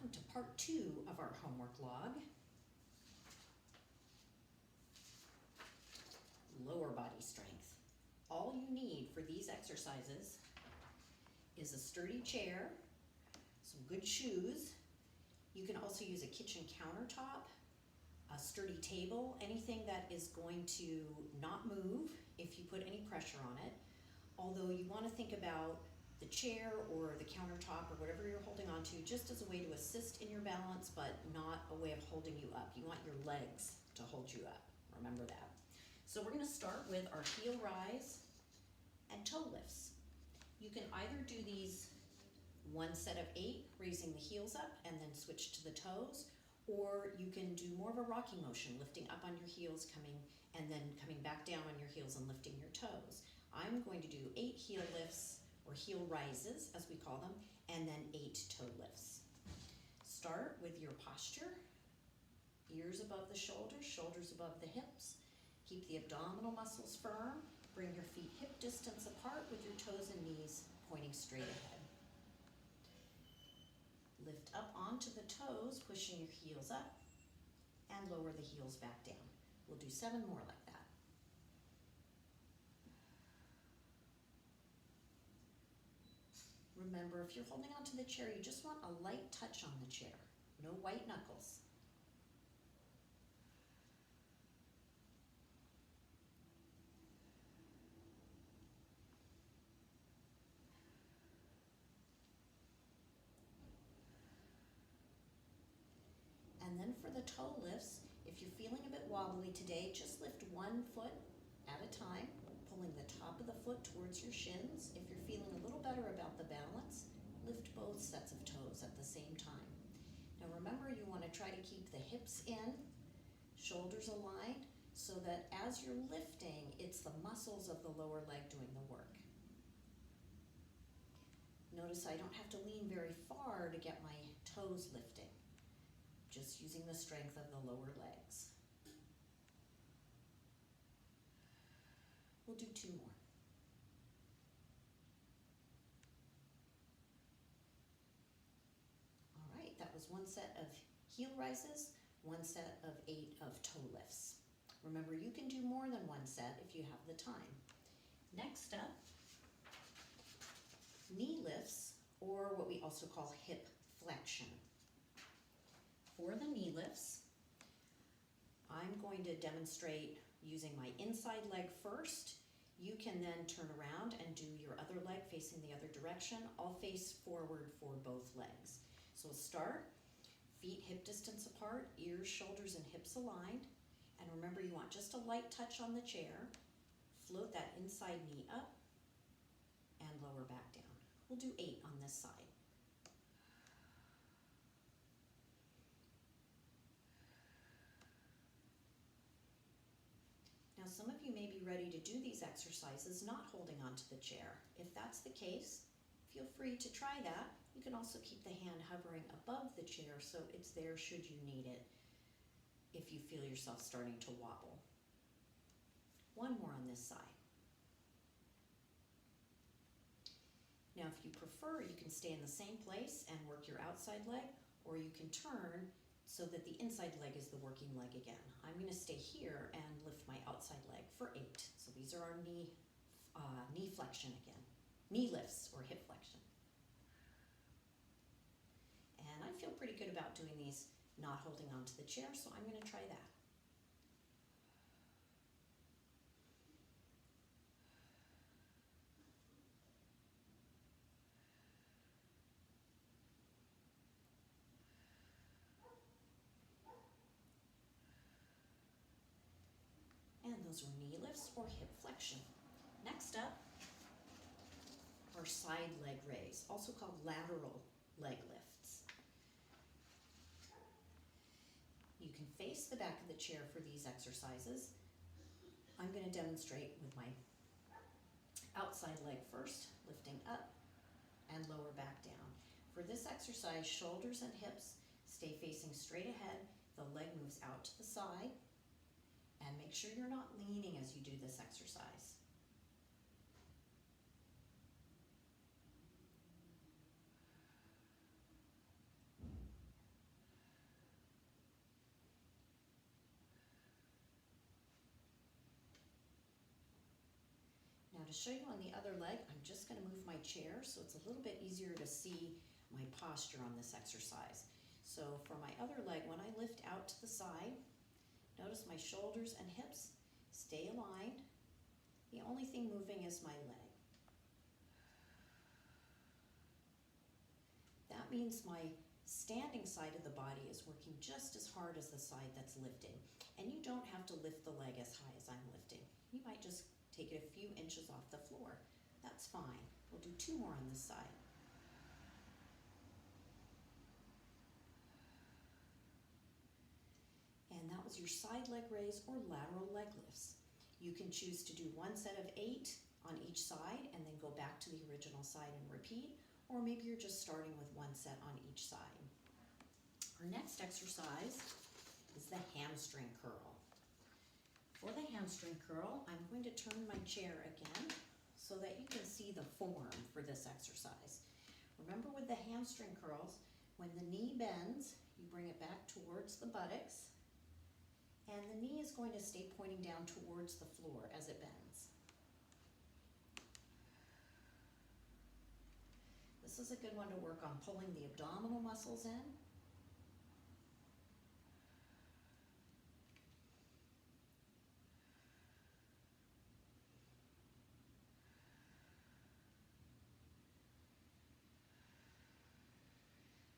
welcome to part 2 of our homework log. Lower body strength. All you need for these exercises is a sturdy chair, some good shoes. You can also use a kitchen countertop, a sturdy table, anything that is going to not move if you put any pressure on it. Although you want to think about the chair or the countertop or whatever you're holding on to just as a way to assist in your balance, but not a way of holding you up. You want your legs to hold you up. Remember that. So we're going to start with our heel rise and toe lifts. You can either do these one set of 8, raising the heels up and then switch to the toes, or you can do more of a rocking motion, lifting up on your heels, and then coming back down on your heels and lifting your toes. I'm going to do 8 heel lifts, or heel rises as we call them, and then 8 toe lifts. Start with your posture, ears above the shoulders, shoulders above the hips. Keep the abdominal muscles firm. Bring your feet hip distance apart with your toes and knees pointing straight ahead. Lift up onto the toes, pushing your heels up, and lower the heels back down. We'll do 7 more like that. Remember, if you're holding onto the chair, you just want a light touch on the chair. No white knuckles. And then for the toe lifts, if you're feeling a bit wobbly today, just lift one foot at a time, pulling the top of the foot towards your shins. If you're feeling a little better about the balance, lift both sets of toes at the same time. Now remember, you want to try to keep the hips in, shoulders aligned, so that as you're lifting, it's the muscles of the lower leg doing the work. Notice I don't have to lean very far to get my toes lifting, just using the strength of the lower legs. We'll do 2 more. All right, that was 1 set of heel rises, 1 set of 8 of toe lifts. Remember, you can do more than 1 set if you have the time. Next up, knee lifts, or what we also call hip flexion. For the knee lifts, I'm going to demonstrate using my inside leg first. You can then turn around and do your other leg facing the other direction. I'll face forward for both legs. So we'll start, feet hip distance apart, ears, shoulders, and hips aligned. And remember, you want just a light touch on the chair. Float that inside knee up and lower back down. We'll do 8 on this side. Now, some of you may be ready to do these exercises not holding onto the chair. If that's the case, feel free to try that. You can also keep the hand hovering above the chair so it's there should you need it if you feel yourself starting to wobble. 1 more on this side. Now, if you prefer, you can stay in the same place and work your outside leg, or you can turn so that the inside leg is the working leg again. I'm going to stay here and lift my outside leg for 8. So these are our knee flexion again. Knee lifts or hip flexion. And I feel pretty good about doing these not holding onto the chair, so I'm going to try that. And those were knee lifts or hip flexion. Next up, our side leg raise, also called lateral leg lifts. You can face the back of the chair for these exercises. I'm going to demonstrate with my outside leg first, lifting up and lower back down. For this exercise, shoulders and hips stay facing straight ahead. The leg moves out to the side. And make sure you're not leaning as you do this exercise. Now to show you on the other leg, I'm just going to move my chair so it's a little bit easier to see my posture on this exercise. So for my other leg, when I lift out to the side, notice my shoulders and hips stay aligned. The only thing moving is my leg. That means my standing side of the body is working just as hard as the side that's lifting. And you don't have to lift the leg as high as I'm lifting. You might just take it a few inches off the floor. That's fine. We'll do 2 more on this side. And that was your side leg raise or lateral leg lifts. You can choose to do 1 set of 8 on each side and then go back to the original side and repeat, or maybe you're just starting with 1 set on each side. Our next exercise is the hamstring curl. For the hamstring curl, I'm going to turn my chair again so that you can see the form for this exercise. Remember with the hamstring curls, when the knee bends, you bring it back towards the buttocks, and the knee is going to stay pointing down towards the floor as it bends. This is a good one to work on pulling the abdominal muscles in.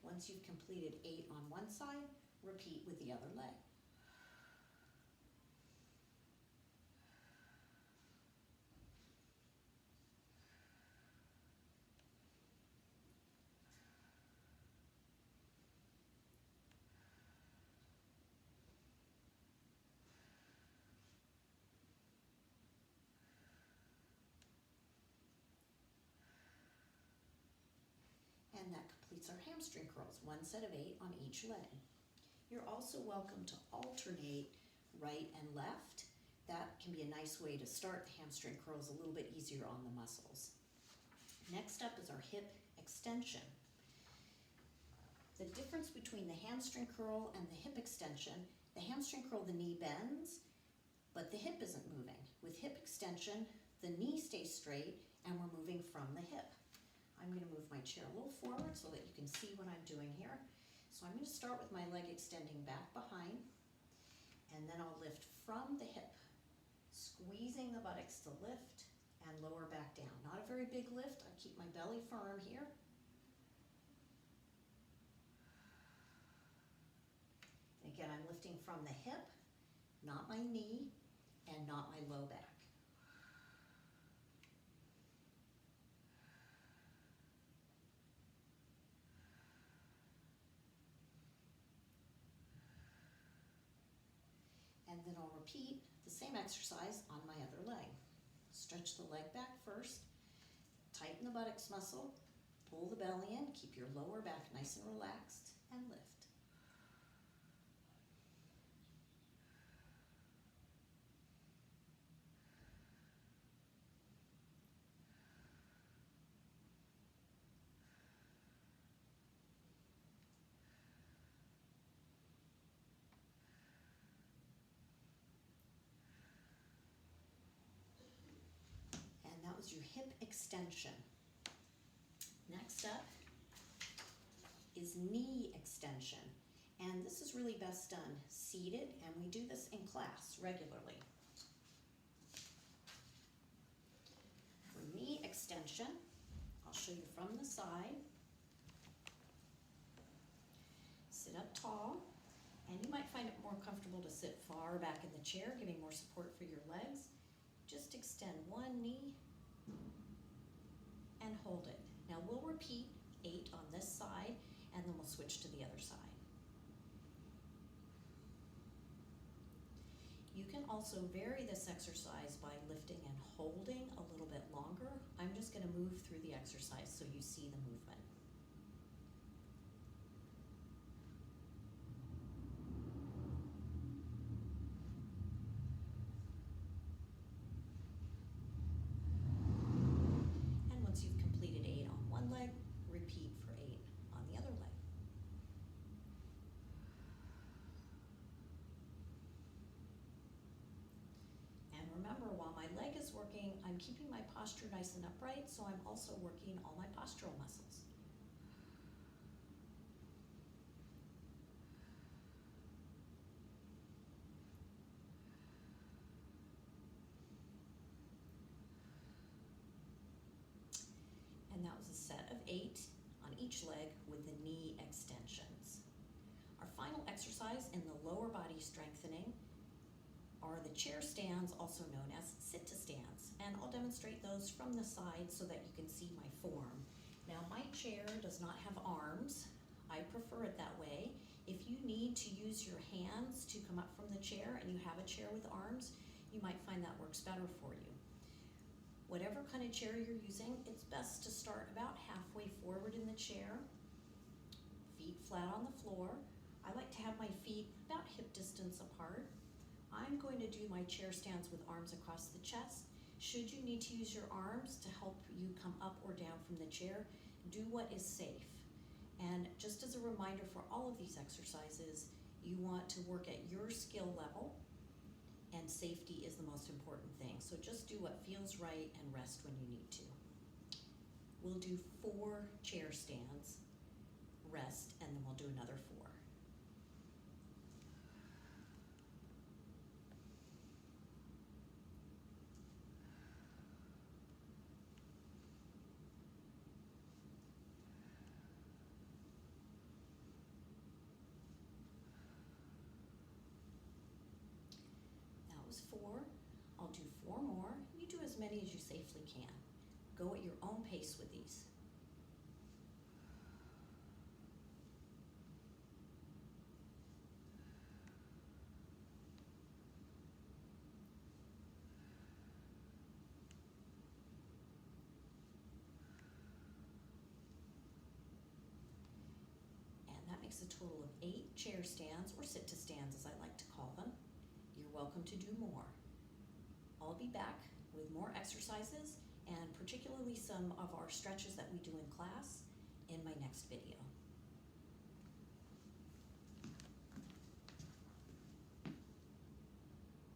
Once you've completed 8 on one side, repeat with the other leg. And that completes our hamstring curls, 1 set of 8 on each leg. You're also welcome to alternate right and left. That can be a nice way to start the hamstring curls a little bit easier on the muscles. Next up is our hip extension. The difference between the hamstring curl and the hip extension, the hamstring curl, the knee bends, but the hip isn't moving. With hip extension, the knee stays straight and we're moving from the hip. I'm going to move my chair a little forward so that you can see what I'm doing here. So I'm going to start with my leg extending back behind, and then I'll lift from the hip, squeezing the buttocks to lift and lower back down. Not a very big lift. I keep my belly firm here. Again, I'm lifting from the hip, not my knee, and not my low back. And then I'll repeat the same exercise on my other leg. Stretch the leg back first, tighten the buttocks muscle, pull the belly in, keep your lower back nice and relaxed, and lift. That was your hip extension. Next up is knee extension. And this is really best done seated, and we do this in class regularly. For knee extension, I'll show you from the side. Sit up tall, and you might find it more comfortable to sit far back in the chair, giving more support for your legs. Just extend one knee and hold it. Now we'll repeat 8 on this side, and then we'll switch to the other side. You can also vary this exercise by lifting and holding a little bit longer. I'm just going to move through the exercise so you see the movement. Remember, while my leg is working, I'm keeping my posture nice and upright, so I'm also working all my postural muscles. And that was a set of 8 on each leg with the knee extensions. Our final exercise in the lower body strengthening are the chair stands, also known as sit-to-stands. And I'll demonstrate those from the side so that you can see my form. Now, my chair does not have arms. I prefer it that way. If you need to use your hands to come up from the chair and you have a chair with arms, you might find that works better for you. Whatever kind of chair you're using, it's best to start about halfway forward in the chair, feet flat on the floor. I like to have my feet about hip distance apart. I'm going to do my chair stands with arms across the chest. Should you need to use your arms to help you come up or down from the chair, do what is safe. And just as a reminder for all of these exercises, you want to work at your skill level, and safety is the most important thing. So just do what feels right and rest when you need to. We'll do 4 chair stands, rest, and then we'll do another 4. That was 4. I'll do 4 more. You do as many as you safely can. Go at your own pace with these. And that makes a total of 8 chair stands, or sit-to-stands as I like to call them. You're welcome to do more. I'll be back with more exercises and particularly some of our stretches that we do in class in my next video.